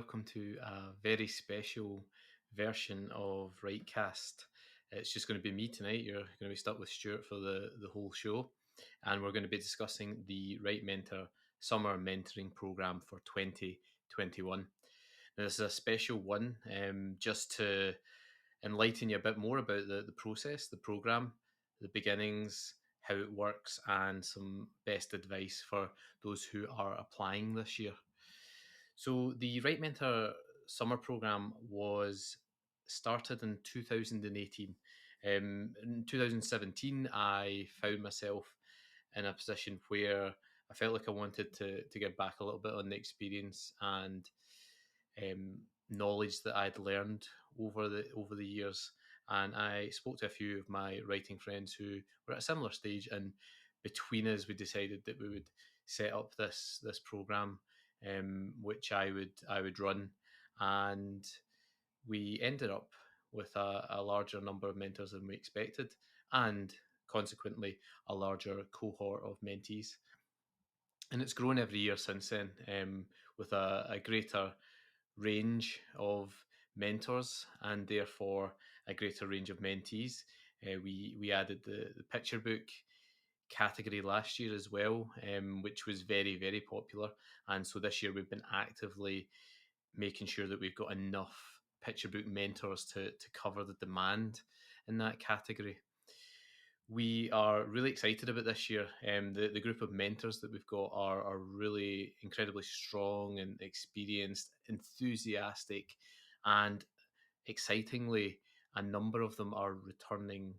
welcome to a very special version of Rightcast. It's just going to be me tonight. You're going to be stuck with Stuart for the whole show, and we're going to be discussing the Right Mentor Summer Mentoring Program for 2021. Now, this is a special one just to enlighten you a bit more about the process, the program, the beginnings, how it works, and some best advice for those who are applying this year. So the Right Mentor summer program was started in 2018. In 2017, I found myself in a position where I felt like I wanted to give back a little bit on the experience and knowledge that I'd learned over the years. And I spoke to a few of my writing friends who were at a similar stage, and between us, we decided that we would set up this program, which I would run, and we ended up with a larger number of mentors than we expected, and consequently a larger cohort of mentees. And it's grown every year since then, with a greater range of mentors and therefore a greater range of mentees. We added the picture book category last year as well, which was very, very popular. And so this year we've been actively making sure that we've got enough picture book mentors to cover the demand in that category. We are really excited about this year. The group of mentors that we've got are really incredibly strong and experienced, enthusiastic, and excitingly, a number of them are returning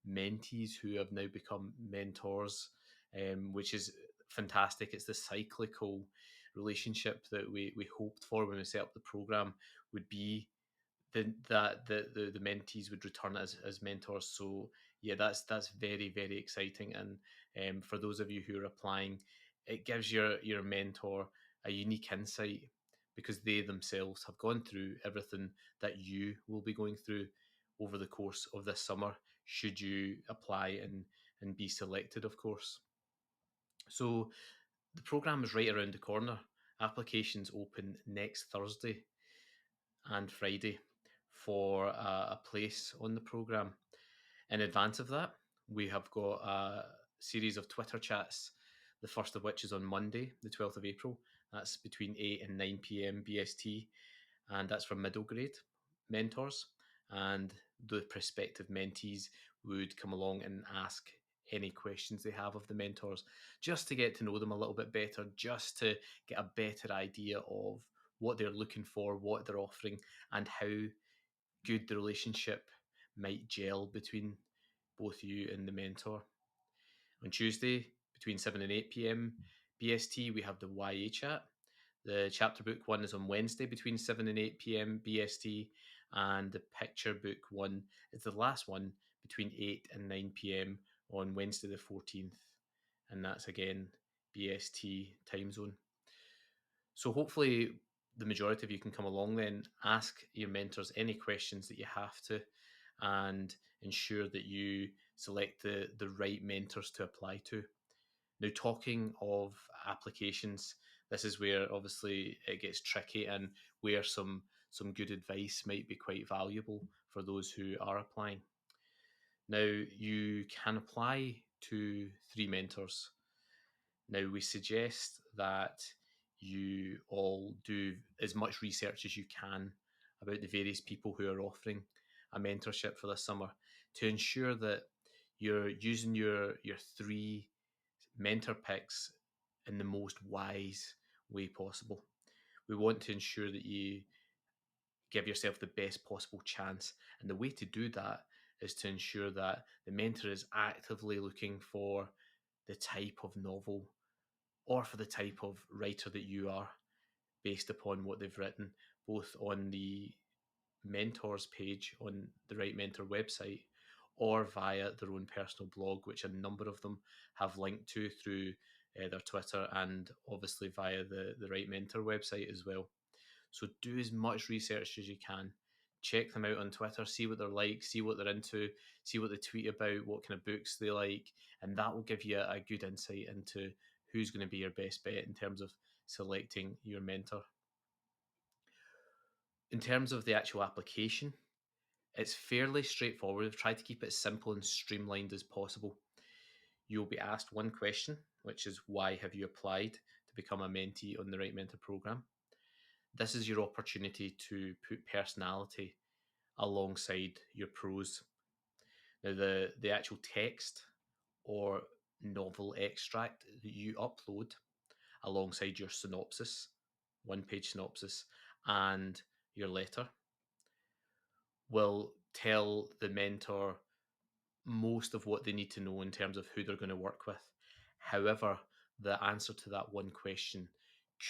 mentees who have now become mentors, which is fantastic. It's the cyclical relationship that we hoped for when we set up the program would be the mentees would return as mentors. So yeah, that's very, very exciting. And for those of you who are applying, it gives your mentor a unique insight because they themselves have gone through everything that you will be going through over the course of this summer, should you apply and be selected, of course. So the program is right around the corner. Applications open next Thursday and Friday for a place on the program. In advance of that, we have got a series of Twitter chats, the first of which is on Monday, the 12th of April. That's between 8 and 9 p.m. BST, and that's for middle grade mentors. And the prospective mentees would come along and ask any questions they have of the mentors, just to get to know them a little bit better, just to get a better idea of what they're looking for, what they're offering, and how good the relationship might gel between both you and the mentor. On Tuesday, between 7 and 8 p.m. BST, we have the YA chat. The chapter book one is on Wednesday between 7 and 8 p.m. BST, and the picture book one is the last one between 8 and 9 p.m. on Wednesday the 14th, and that's again BST time zone. So hopefully the majority of you can come along then, ask your mentors any questions that you have to, and ensure that you select the right mentors to apply to. Now, talking of applications, this is where obviously it gets tricky and where some good advice might be quite valuable for those who are applying. Now, you can apply to 3 mentors. Now, we suggest that you all do as much research as you can about the various people who are offering a mentorship for this summer to ensure that you're using your 3 mentor picks in the most wise way possible. We want to ensure that you give yourself the best possible chance. And the way to do that is to ensure that the mentor is actively looking for the type of novel or for the type of writer that you are, based upon what they've written, both on the mentors page on the Right Mentor website or via their own personal blog, which a number of them have linked to through their Twitter and obviously via the Right Mentor website as well. So do as much research as you can. Check them out on Twitter, see what they're like, see what they're into, see what they tweet about, what kind of books they like, and that will give you a good insight into who's going to be your best bet in terms of selecting your mentor. In terms of the actual application, it's fairly straightforward. We've tried to keep it as simple and streamlined as possible. You'll be asked one question, which is why have you applied to become a mentee on the Right Mentor program? This is your opportunity to put personality alongside your prose. Now, the actual text or novel extract that you upload alongside your synopsis, one page synopsis, and your letter will tell the mentor most of what they need to know in terms of who they're going to work with. However, the answer to that one question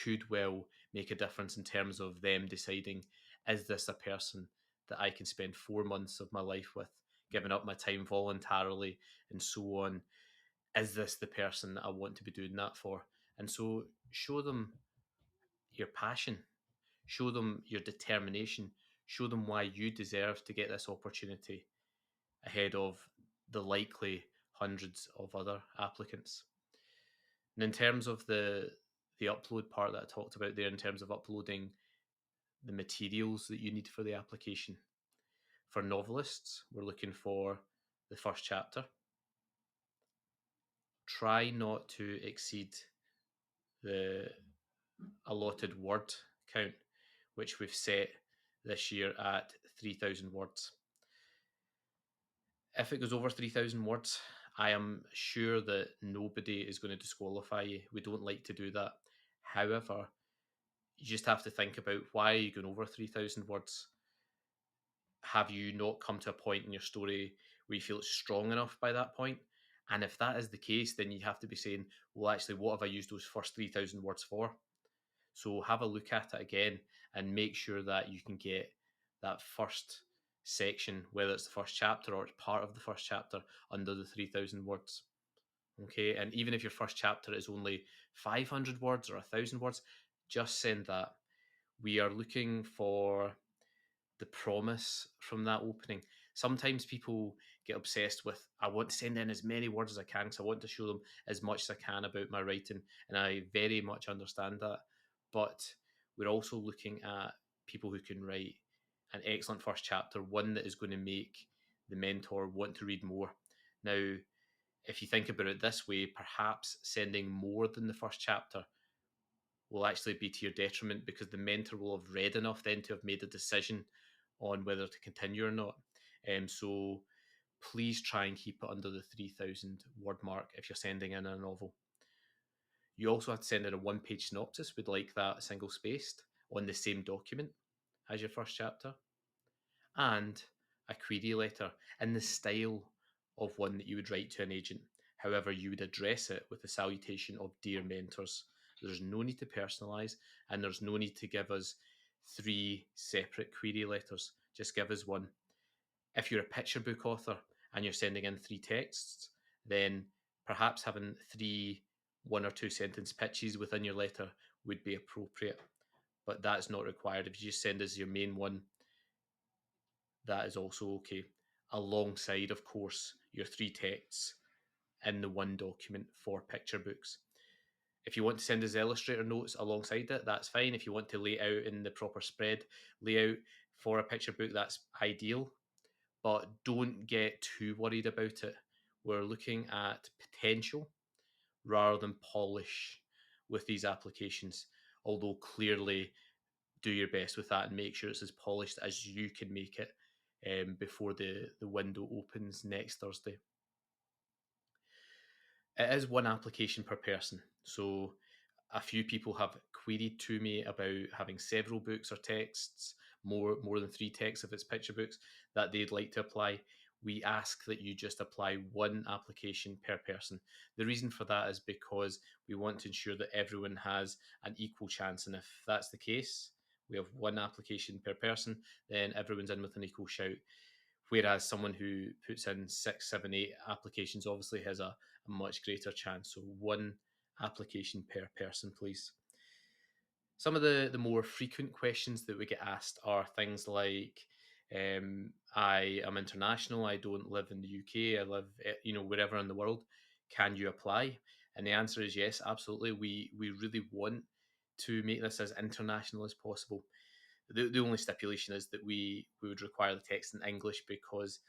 could well make a difference in terms of them deciding, is this a person that I can spend 4 months of my life with, giving up my time voluntarily and so on? Is this the person that I want to be doing that for? And so show them your passion, show them your determination, show them why you deserve to get this opportunity ahead of the likely hundreds of other applicants. And in terms of the upload part that I talked about there, in terms of uploading the materials that you need for the application, for novelists, we're looking for the first chapter. Try not to exceed the allotted word count, which we've set this year at 3,000 words. If it goes over 3,000 words, I am sure that nobody is going to disqualify you. We don't like to do that. However, you just have to think about, why are you going over 3,000 words? Have you not come to a point in your story where you feel it's strong enough by that point? And if that is the case, then you have to be saying, well, actually, what have I used those first 3,000 words for? So have a look at it again and make sure that you can get that first section, whether it's the first chapter or it's part of the first chapter, under the 3,000 words. Okay. And even if your first chapter is only 500 words or 1,000 words, just send that. We are looking for the promise from that opening. Sometimes people get obsessed with, I want to send in as many words as I can because I want to show them as much as I can about my writing. And I very much understand that. But we're also looking at people who can write an excellent first chapter, one that is going to make the mentor want to read more. Now, if you think about it this way, perhaps sending more than the first chapter will actually be to your detriment, because the mentor will have read enough then to have made a decision on whether to continue or not. So please try and keep it under the 3,000 word mark if you're sending in a novel. You also have to send in a one page synopsis. We'd like that single spaced on the same document as your first chapter, and a query letter in the style of one that you would write to an agent. However, you would address it with the salutation of "Dear Mentors." There's no need to personalise, and there's no need to give us 3 separate query letters. Just give us one. If you're a picture book author and you're sending in 3 texts, then perhaps having 3 1 or 2 sentence pitches within your letter would be appropriate, but that's not required. If you just send us your main one, that is also okay, alongside, of course, your 3 texts in the one document for picture books. If you want to send us illustrator notes alongside it, that's fine. If you want to lay out in the proper spread layout for a picture book, that's ideal. But don't get too worried about it. We're looking at potential rather than polish with these applications, although clearly do your best with that and make sure it's as polished as you can make it before the window opens next Thursday. It is one application per person. So a few people have queried to me about having several books or texts, more than 3 texts if it's picture books, that they'd like to apply. We ask that you just apply one application per person. The reason for that is because we want to ensure that everyone has an equal chance. And if that's the case, we have one application per person, then everyone's in with an equal shout. Whereas someone who puts in 6, 7, 8 applications obviously has a much greater chance. So one application per person, please. Some of the more frequent questions that we get asked are things like, I am international, I don't live in the UK, I live wherever in the world. Can you apply? And the answer is yes, absolutely. We really want to make this as international as possible. The only stipulation is that we would require the text in English because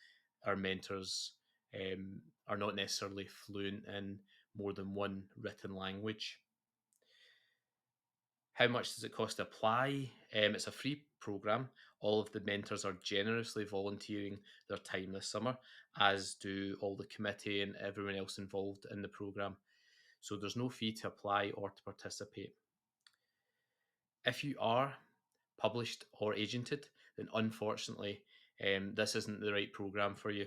our mentors are not necessarily fluent in more than one written language. How much does it cost to apply? It's a free program. All of the mentors are generously volunteering their time this summer, as do all the committee and everyone else involved in the program. So there's no fee to apply or to participate. If you are published or agented, then unfortunately, this isn't the right program for you.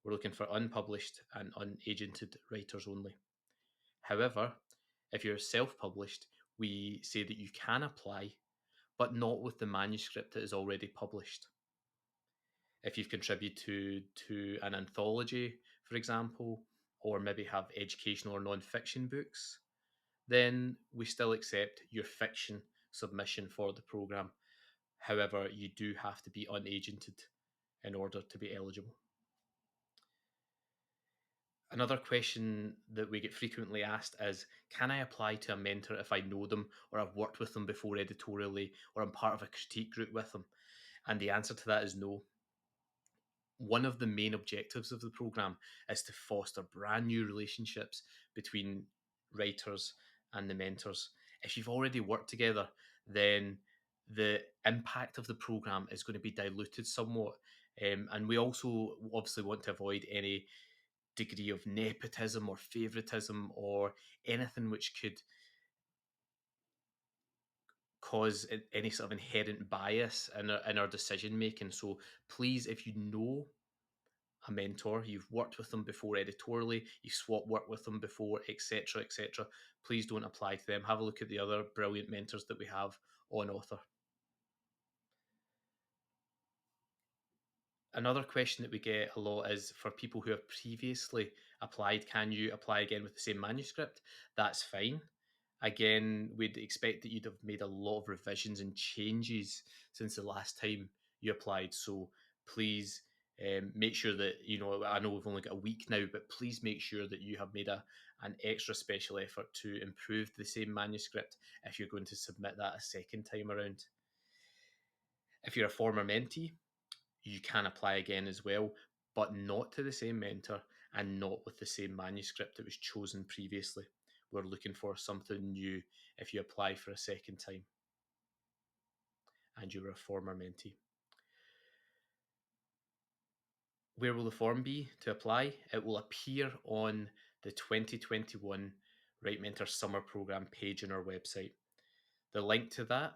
We're looking for unpublished and unagented writers only. However, if you're self published, we say that you can apply, but not with the manuscript that is already published. If you've contributed to an anthology, for example, or maybe have educational or non-fiction books, then we still accept your fiction submission for the program. However, you do have to be unagented in order to be eligible. Another question that we get frequently asked is, can I apply to a mentor if I know them or I've worked with them before editorially or I'm part of a critique group with them? And the answer to that is no. One of the main objectives of the program is to foster brand new relationships between writers and the mentors. If you've already worked together, then the impact of the program is going to be diluted somewhat. And we also obviously want to avoid any degree of nepotism or favoritism or anything which could cause any sort of inherent bias in our decision making. So please, if you know a mentor, you've worked with them before editorially, you've swapped work with them before, etc., etc., please don't apply to them. Have a look at the other brilliant mentors that we have on Author. Another question that we get a lot is for people who have previously applied, can you apply again with the same manuscript? That's fine. Again, we'd expect that you'd have made a lot of revisions and changes since the last time you applied. So please make sure that, I know we've only got a week now, but please make sure that you have made an extra special effort to improve the same manuscript if you're going to submit that a second time around. If you're a former mentee, you can apply again as well, but not to the same mentor and not with the same manuscript that was chosen previously. We're looking for something new if you apply for a second time and you were a former mentee. Where will the form be to apply? It will appear on the 2021 Right Mentor Summer Programme page on our website. The link to that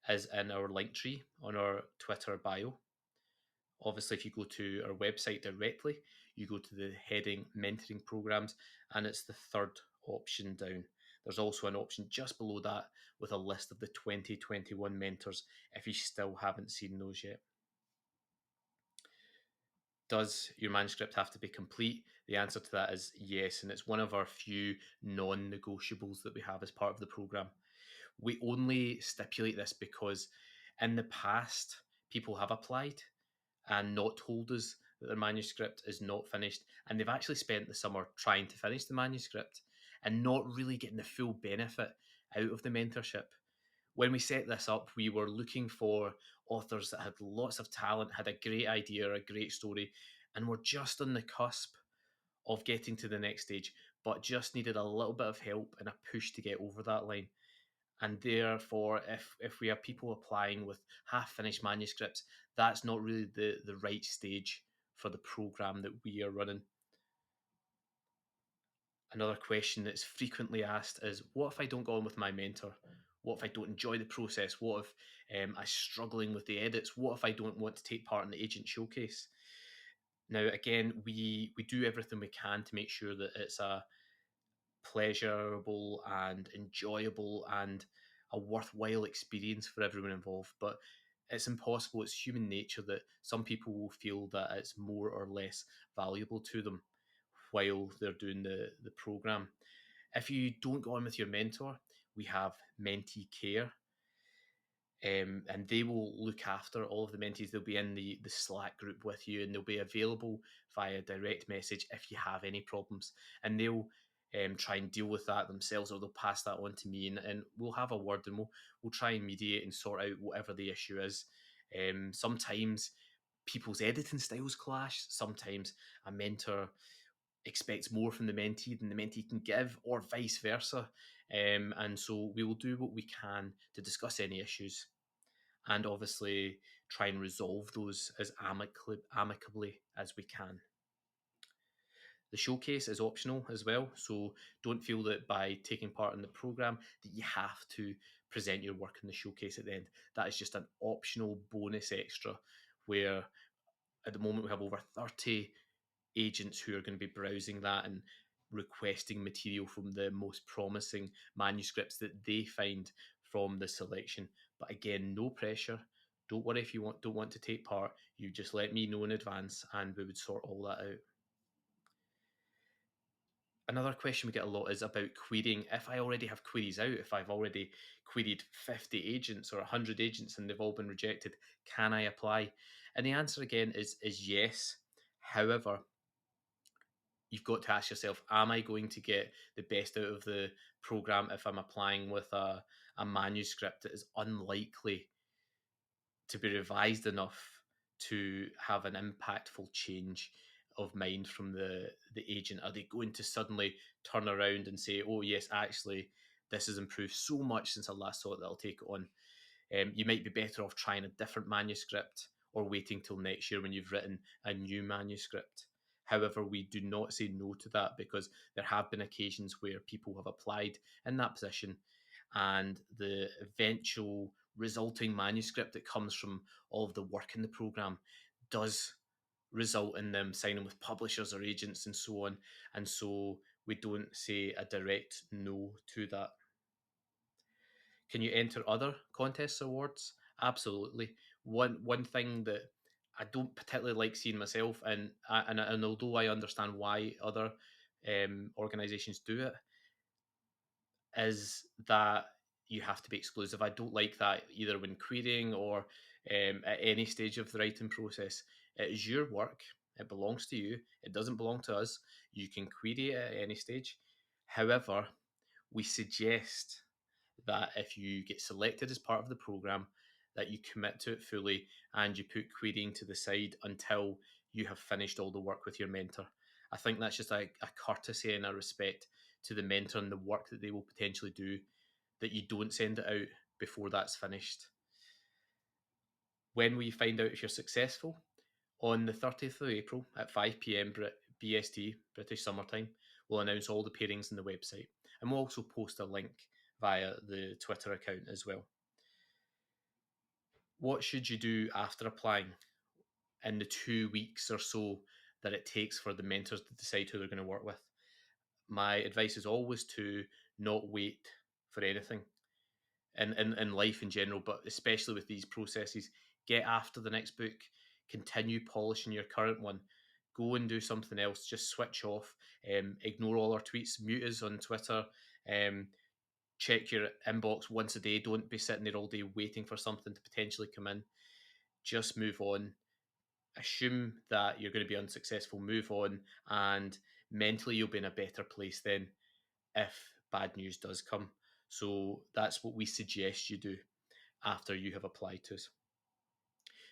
is in our link tree on our Twitter bio. Obviously, if you go to our website directly, you go to the heading Mentoring Programs, and it's the third option down. There's also an option just below that with a list of the 2021 mentors if you still haven't seen those yet. Does your manuscript have to be complete? The answer to that is yes, and it's one of our few non-negotiables that we have as part of the program. We only stipulate this because in the past, people have applied and not told us that their manuscript is not finished. And they've actually spent the summer trying to finish the manuscript and not really getting the full benefit out of the mentorship. When we set this up, we were looking for authors that had lots of talent, had a great idea or a great story, and were just on the cusp of getting to the next stage, but just needed a little bit of help and a push to get over that line. And therefore, if we have people applying with half finished manuscripts, that's not really the right stage for the program that we are running. Another question that's frequently asked is, what if I don't go on with my mentor? What if I don't enjoy the process? What if I'm struggling with the edits? What if I don't want to take part in the agent showcase? Now, again, we do everything we can to make sure that it's a pleasurable and enjoyable and a worthwhile experience for everyone involved. But it's impossible. It's human nature that some people will feel that it's more or less valuable to them while they're doing the program. If you don't go on with your mentor, we have mentee care. And they will look after all of the mentees. They'll be in the Slack group with you and they'll be available via direct message if you have any problems. And they'll try and deal with that themselves, or they'll pass that on to me, and we'll have a word, and we'll try and mediate and sort out whatever the issue is. Sometimes people's editing styles clash. Sometimes a mentor expects more from the mentee than the mentee can give, or vice versa. And so we will do what we can to discuss any issues, and obviously try and resolve those as amicably as we can. The showcase is optional as well, so don't feel that by taking part in the program that you have to present your work in the showcase at the end. That is just an optional bonus extra, where at the moment we have over 30 agents who are going to be browsing that and requesting material from the most promising manuscripts that they find from the selection. But again, no pressure. Don't worry if you don't want to take part. You just let me know in advance, and we would sort all that out. Another question we get a lot is about querying. If I already have queries out, if I've already queried 50 agents or 100 agents and they've all been rejected, can I apply? And the answer again is yes. However, you've got to ask yourself, am I going to get the best out of the program if I'm applying with a manuscript that is unlikely to be revised enough to have an impactful change of mind from the agent? Are they going to suddenly turn around and say, oh yes, actually this has improved so much since I last saw it that I'll take it on? You might be better off trying a different manuscript or waiting till next year when you've written a new manuscript. However, we do not say no to that, because there have been occasions where people have applied in that position, and the eventual resulting manuscript that comes from all of the work in the program does result in them signing with publishers or agents and so on. And so we don't say a direct no to that. Can you enter other contests awards? Absolutely. One thing that I don't particularly like seeing myself, and although I understand why other organisations do it, is that you have to be exclusive. I don't like that either when querying or at any stage of the writing process. It is your work. It belongs to you. It doesn't belong to us. You can query it at any stage. However, we suggest that if you get selected as part of the program, that you commit to it fully and you put querying to the side until you have finished all the work with your mentor. I think that's just a courtesy and a respect to the mentor and the work that they will potentially do, that you don't send it out before that's finished. When we find out if you're successful, on the 30th of April at 5 p.m. BST, British Summertime, we'll announce all the pairings on the website, and we'll also post a link via the Twitter account as well. What should you do after applying in the 2 weeks or so that it takes for the mentors to decide who they're going to work with? My advice is always to not wait for anything in life in general, but especially with these processes. Get after the next book, continue polishing your current one, go and do something else, just switch off, ignore all our tweets, mute us on Twitter, check your inbox once a day. Don't be sitting there all day waiting for something to potentially come in. Just move on. Assume that you're going to be unsuccessful, move on, and mentally you'll be in a better place then if bad news does come. So that's what we suggest you do after you have applied to us.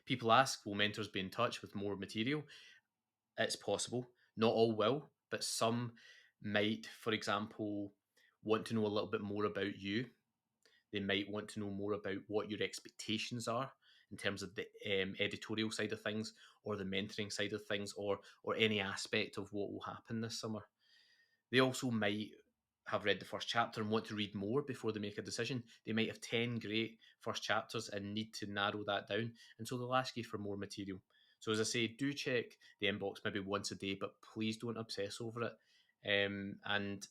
People ask, will mentors be in touch with more material? It's possible. Not all will, but some might, for example, want to know a little bit more about you. They might want to know more about what your expectations are in terms of the editorial side of things, or the mentoring side of things, or any aspect of what will happen this summer. They also might have read the first chapter and want to read more before they make a decision. They might have 10 great first chapters and need to narrow that down, and so they'll ask you for more material. So as I say, do check the inbox maybe once a day, but please don't obsess over it. And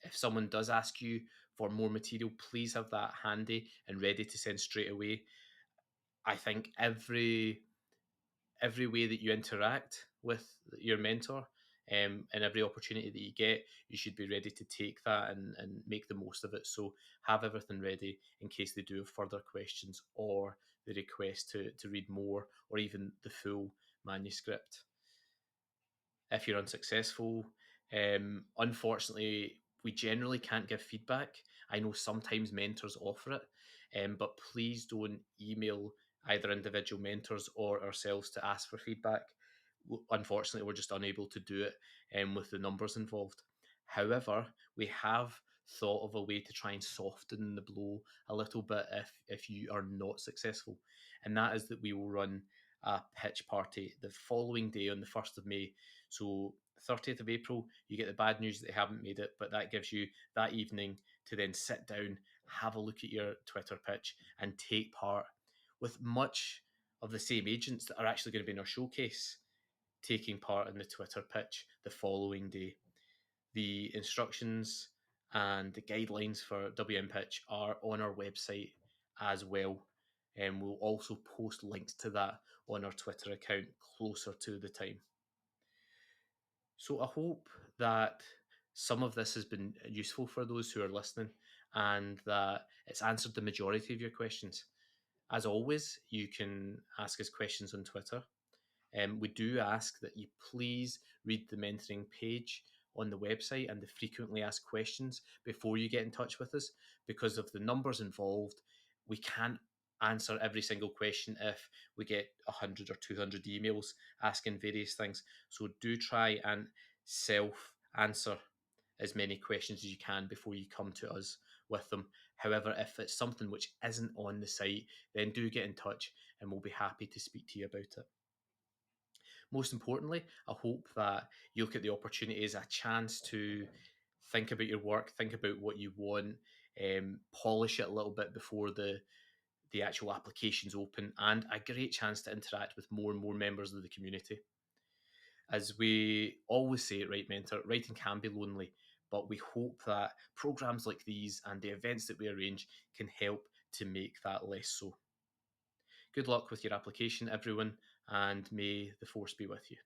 if someone does ask you for more material, please have that handy and ready to send straight away. I think every way that you interact with your mentor, and every opportunity that you get, you should be ready to take that and make the most of it. So have everything ready in case they do have further questions, or the request to read more, or even the full manuscript. If you're unsuccessful, unfortunately, We generally can't give feedback. I know sometimes mentors offer it, but please don't email either individual mentors or ourselves to ask for feedback. Unfortunately, we're just unable to do it with the numbers involved. However, we have thought of a way to try and soften the blow a little bit if you are not successful, and that is that we will run a pitch party the following day on the 1st of May. So 30th of April, you get the bad news that they haven't made it, but that gives you that evening to then sit down, have a look at your Twitter pitch, and take part with much of the same agents that are actually going to be in our showcase taking part in the Twitter pitch the following day. The instructions and the guidelines for WM Pitch are on our website as well. And we'll also post links to that on our Twitter account closer to the time. So I hope that some of this has been useful for those who are listening and that it's answered the majority of your questions. As always, you can ask us questions on Twitter. We do ask that you please read the mentoring page on the website and the frequently asked questions before you get in touch with us. Because of the numbers involved, we can't answer every single question if we get 100 or 200 emails asking various things. So do try and self answer as many questions as you can before you come to us with them. However, if it's something which isn't on the site, then do get in touch and we'll be happy to speak to you about it. Most importantly, I hope that you look at the opportunity as a chance to think about your work, think about what you want, polish it a little bit before the actual applications open, and a great chance to interact with more and more members of the community. As we always say at Right Mentor, writing can be lonely, but we hope that programs like these and the events that we arrange can help to make that less so. Good luck with your application, everyone, and may the force be with you.